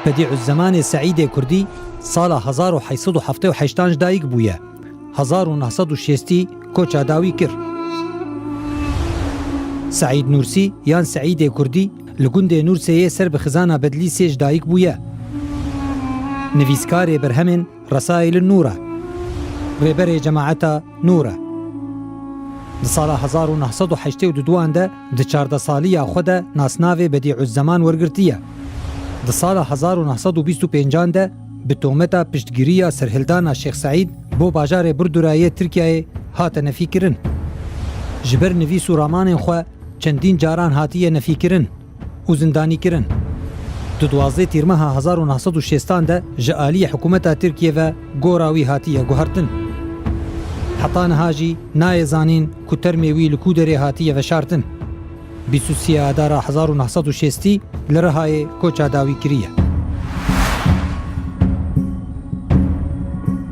بدیع الزمان سعید کردی سال 1878 دایک بویه. 1960 کوچا داوی کرد. سعید نورسی یان سعید کردی لگوند نورسیه سر به خزانه بدلی سیج دایک بویه. نویسکار برهمن رسائل نوره. ریبر جماعت نوره. د سال 1982 ده د 14 سالی خود ناسناو بدیع الزمان ورگرتیه. د سال 1925 ده به تهمت پشتگیری سرهلدان شیخ سعید بو باجار بردورایی ترکیه هات نفی کرن. جبر نویس و رامان خو چندین جاران هاتیه نفی کرن و زندانی کرن. د 12 تیر ماه 1960 ده جعالی حکومت ترکیه و گوراوی هاتیه گوهرتن. حتی نهاجی نایزانین کتر میوی لکودری هاتیه و شارتن. 23 آذار 1960 لرهای کوچا داوی کریه.